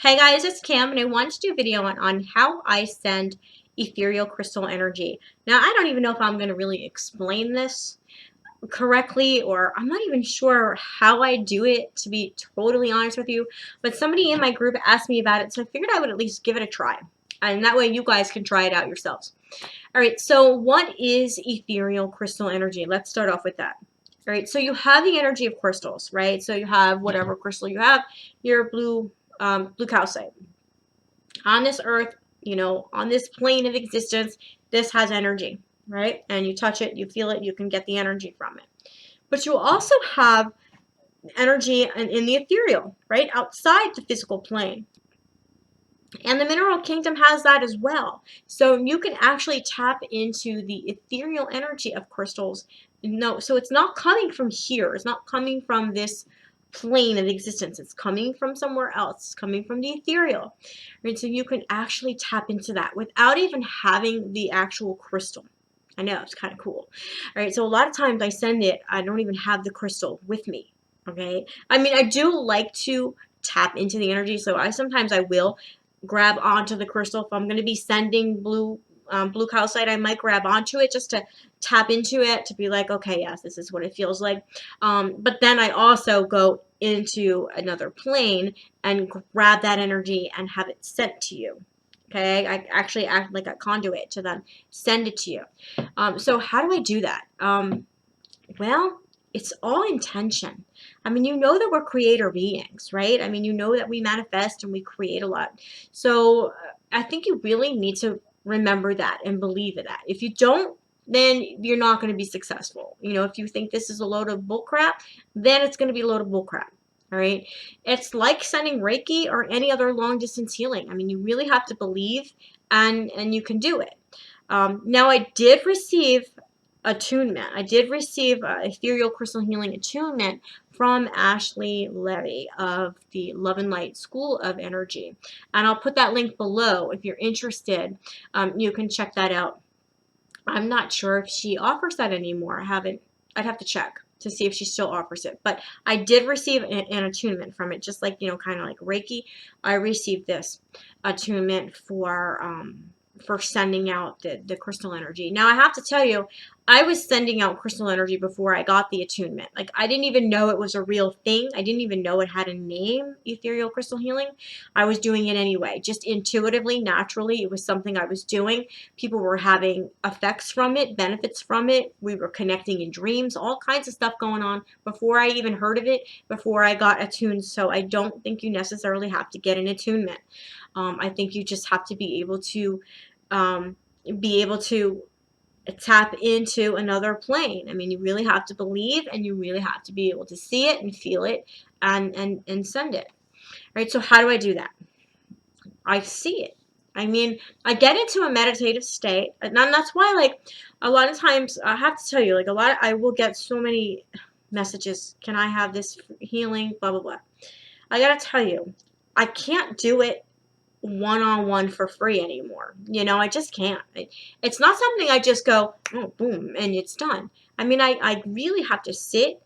Hey guys, it's Cam and I wanted to do a video on how I send ethereal crystal energy. Now, I don't even know if I'm going to really explain this correctly, or I'm not even sure how I do it, to be totally honest with you, but somebody in my group asked me about it, so I figured I would at least give it a try. And that way you guys can try it out yourselves. All right, so what is ethereal crystal energy? Let's start off with that. All right, so you have the energy of crystals, right? So you have whatever crystal you have, your blue calcite. On this earth, on this plane of existence, this has energy, right? And you touch it, you feel it, you can get the energy from it. But you also have energy in the ethereal, right? Outside the physical plane. And the mineral kingdom has that as well. So you can actually tap into the ethereal energy of crystals. No, so it's not coming from here. It's not coming from this plane of existence. It's coming from somewhere else. It's coming from the ethereal. Right? So you can actually tap into that without even having the actual crystal. I know, it's kind of cool. All right, so a lot of times I send it, I don't even have the crystal with me. Okay, I mean, I do like to tap into the energy, so sometimes I will grab onto the crystal. If I'm going to be sending blue calcite, I might grab onto it just to tap into it, to be like, okay, yes, this is what it feels like. But then I also go into another plane and grab that energy and have it sent to you. Okay, I actually act like a conduit to then send it to you. So how do I do that? Well, it's all intention. I mean, you know that we're creator beings, right? I mean, you know that we manifest and we create a lot. So I think you really need to remember that and believe in that. If you don't, then you're not going to be successful. If you think this is a load of bullcrap, then it's going to be a load of bullcrap. All right. It's like sending Reiki or any other long distance healing. I mean, you really have to believe and you can do it. Now, I did receive attunement. I did receive ethereal crystal healing attunement from Ashley Levy of the Love and Light School of Energy. And I'll put that link below if you're interested. You can check that out. I'm not sure if she offers that anymore. I'd have to check to see if she still offers it. But I did receive an attunement from it, just like, kind of like Reiki. I received this attunement for sending out the crystal energy. Now, I have to tell you, I was sending out crystal energy before I got the attunement. Like, I didn't even know it was a real thing. I didn't even know it had a name, ethereal crystal healing. I was doing it anyway, just intuitively, naturally. It was something I was doing. People were having effects from it, benefits from it. We were connecting in dreams, all kinds of stuff going on before I even heard of it, before I got attuned. So I don't think you necessarily have to get an attunement. I think you just have to be able to tap into another plane. I mean, you really have to believe, and you really have to be able to see it and feel it and send it. All right, so how do I do that? I see it. I mean, I get into a meditative state, and that's why, like, a lot of times, I have to tell you, like, I will get so many messages, can I have this healing, blah, blah, blah. I gotta tell you, I can't do it one-on-one for free anymore. I just can't. It's not something I just go, oh, boom, and it's done. I mean, I really have to sit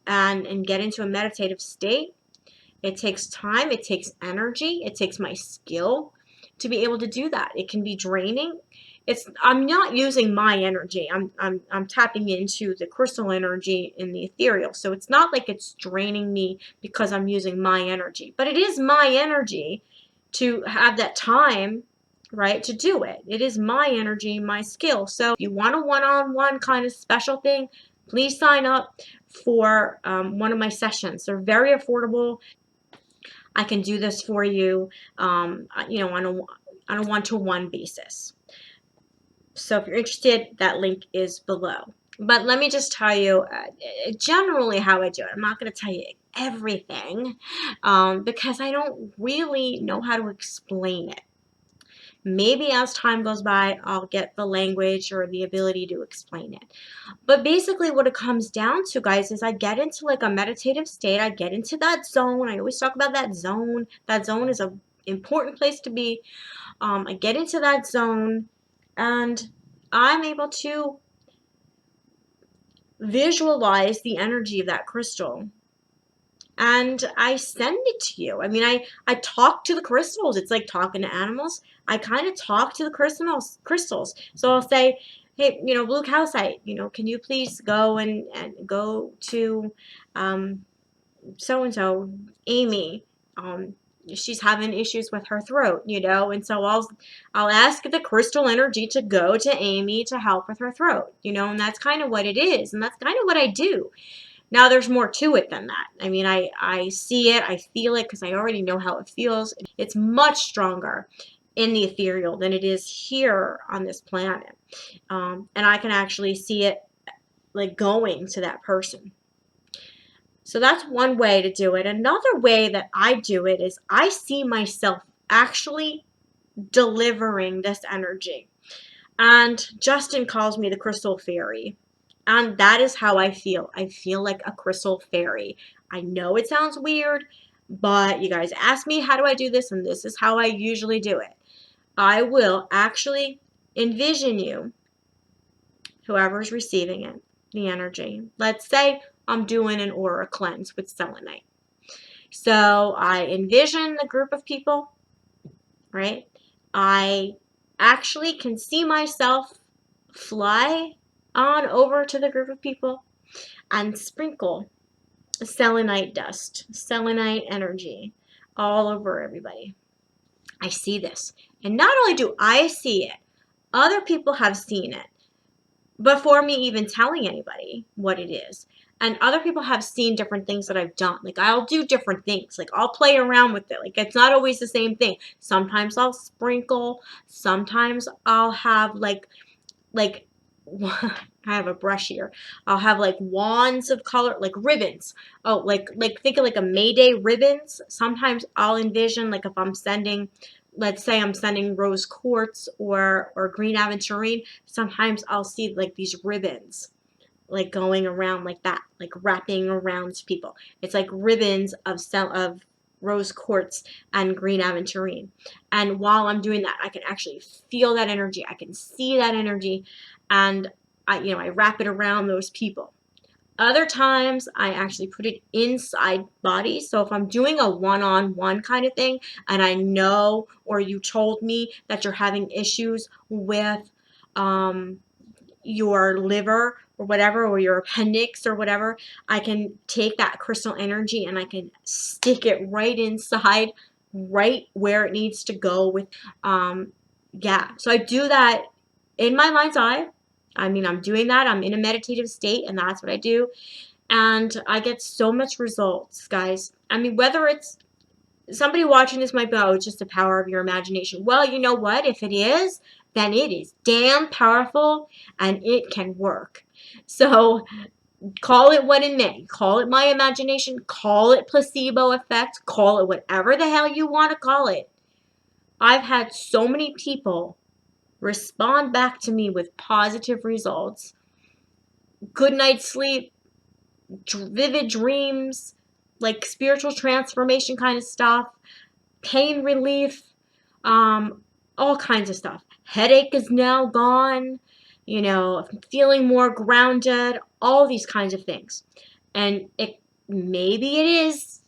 and get into a meditative state. It takes time, it takes energy, it takes my skill to be able to do that. It can be draining. I'm not using my energy. I'm tapping into the crystal energy in the ethereal. So it's not like it's draining me because I'm using my energy. But it is my energy to have that time, right, to do it. It is my energy, my skill. So if you want a one-on-one kind of special thing, please sign up for one of my sessions. They're very affordable. I can do this for you, on a one-to-one basis. So if you're interested, that link is below. But let me just tell you generally how I do it. I'm not going to tell you everything because I don't really know how to explain it. Maybe as time goes by, I'll get the language or the ability to explain it. But basically what it comes down to, guys, is I get into like a meditative state. I get into that zone. I always talk about that zone. That zone is an important place to be. I get into that zone and I'm able to visualize the energy of that crystal and I send it to you. I mean, I talk to the crystals. It's like talking to animals. I kind of talk to the crystals. So I'll say, hey, blue calcite, can you please go and go to so and so, Amy. Um, she's having issues with her throat, and so I'll ask the crystal energy to go to Amy to help with her throat, and that's kind of what it is, and that's kind of what I do. Now, there's more to it than that. I mean, I see it, I feel it, because I already know how it feels. It's much stronger in the ethereal than it is here on this planet. And I can actually see it like going to that person. So that's one way to do it. Another way that I do it is I see myself actually delivering this energy. And Justin calls me the crystal fairy. And that is how I feel. I feel like a crystal fairy. I know it sounds weird, but you guys ask me how do I do this, and this is how I usually do it. I will actually envision you, whoever's receiving it, the energy. Let's say I'm doing an aura cleanse with selenite. So I envision the group of people, right? I actually can see myself fly on over to the group of people and sprinkle selenite dust, selenite energy all over everybody. I see this. And not only do I see it, other people have seen it before me even telling anybody what it is. And other people have seen different things that I've done. Like, I'll do different things. Like, I'll play around with it. Like, it's not always the same thing. Sometimes I'll sprinkle. Sometimes I'll have like I have a brush here. I'll have like wands of color, like ribbons. Oh, like think of like a Mayday ribbons. Sometimes I'll envision, like, if I'm sending, let's say I'm sending rose quartz or green aventurine, sometimes I'll see like these ribbons like going around like that, like wrapping around people. It's like ribbons of rose quartz and green aventurine. And while I'm doing that, I can actually feel that energy. I can see that energy, and I wrap it around those people. Other times, I actually put it inside bodies. So if I'm doing a one-on-one kind of thing, and I know, or you told me that you're having issues with your liver or whatever, or your appendix or whatever, I can take that crystal energy and I can stick it right inside, right where it needs to go with, yeah. So I do that in my mind's eye. I mean, I'm doing that. I'm in a meditative state, and that's what I do. And I get so much results, guys. I mean, whether it's somebody watching this might be, oh, it's just the power of your imagination. Well, you know what? If it is, then it is damn powerful and it can work. So call it what it may. Call it my imagination. Call it placebo effect. Call it whatever the hell you want to call it. I've had so many people respond back to me with positive results. Good night's sleep, vivid dreams, like spiritual transformation kind of stuff, pain relief, all kinds of stuff. Headache is now gone, feeling more grounded, all these kinds of things. And maybe it is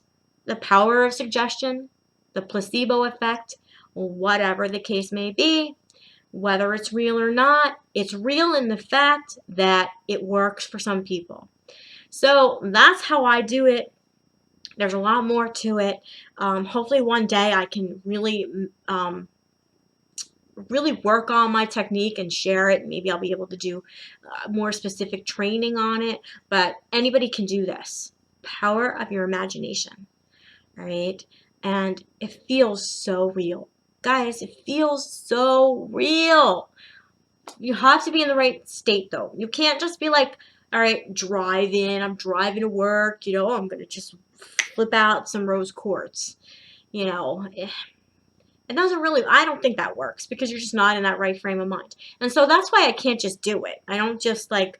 the power of suggestion, the placebo effect, whatever the case may be. Whether it's real or not, it's real in the fact that it works for some people. So that's how I do it. There's a lot more to it. Hopefully one day I can really work on my technique and share it. Maybe I'll be able to do more specific training on it. But anybody can do this. Power of your imagination. All right? And it feels so real. Guys, it feels so real. You have to be in the right state, though. You can't just be like, all right, I'm driving to work, I'm going to just flip out some rose quartz. It doesn't really, I don't think that works, because you're just not in that right frame of mind. And so that's why I can't just do it. I don't just like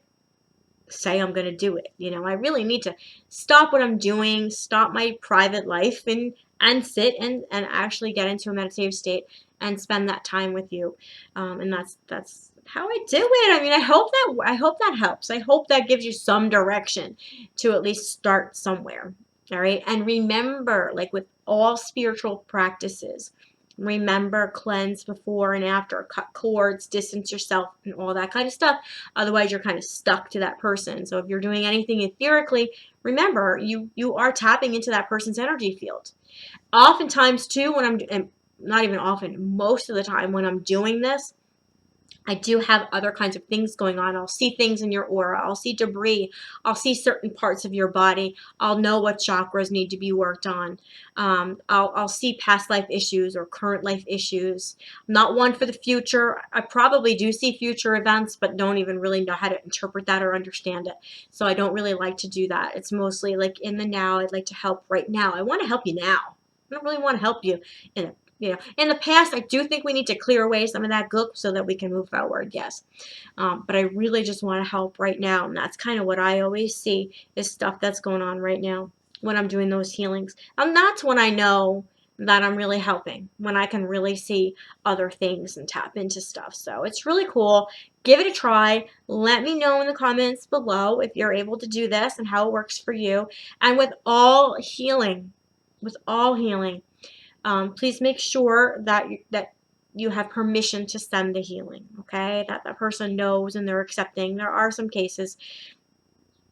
say I'm going to do it. I really need to stop what I'm doing, stop my private life, and sit and actually get into a meditative state and spend that time with you. And that's how I do it. I mean, I hope that helps. I hope that gives you some direction to at least start somewhere. All right. And remember, like with all spiritual practices, remember, cleanse before and after, cut cords, distance yourself, and all that kind of stuff. Otherwise, you're kind of stuck to that person. So if you're doing anything etherically, remember, you are tapping into that person's energy field. Oftentimes, too, when and not even often, most of the time when I'm doing this, I do have other kinds of things going on. I'll see things in your aura. I'll see debris. I'll see certain parts of your body. I'll know what chakras need to be worked on. I'll see past life issues or current life issues. Not one for the future. I probably do see future events, but don't even really know how to interpret that or understand it. So I don't really like to do that. It's mostly like in the now. I'd like to help right now. I want to help you now. I don't really want to help you in a in the past, I do think we need to clear away some of that gook so that we can move forward, yes. But I really just want to help right now, and that's kind of what I always see is stuff that's going on right now when I'm doing those healings. And that's when I know that I'm really helping, when I can really see other things and tap into stuff. So it's really cool. Give it a try. Let me know in the comments below if you're able to do this and how it works for you. And with all healing, please make sure that you have permission to send the healing, okay? That that person knows and they're accepting. There are some cases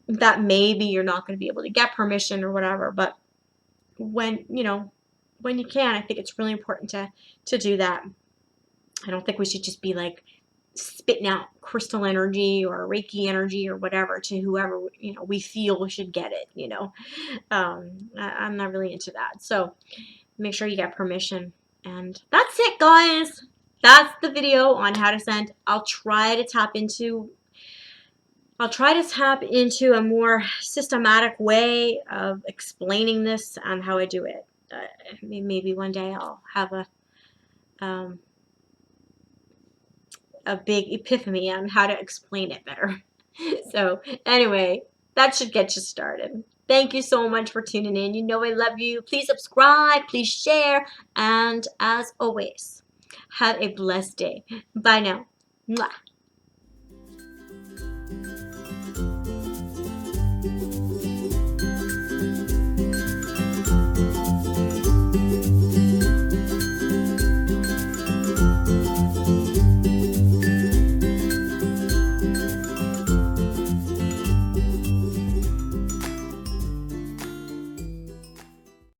that maybe you're not going to be able to get permission or whatever, but when, when you can, I think it's really important to do that. I don't think we should just be like spitting out crystal energy or Reiki energy or whatever to whoever, we feel should get it, I'm not really into that. So make sure you get permission. And that's it, guys. That's the video on how to send. I'll try to tap into a more systematic way of explaining this and how I do it. Maybe one day I'll have a big epiphany on how to explain it better. So anyway, that should get you started. Thank you so much for tuning in. You know I love you. Please subscribe, please share, and as always, have a blessed day. Bye now. Mwah.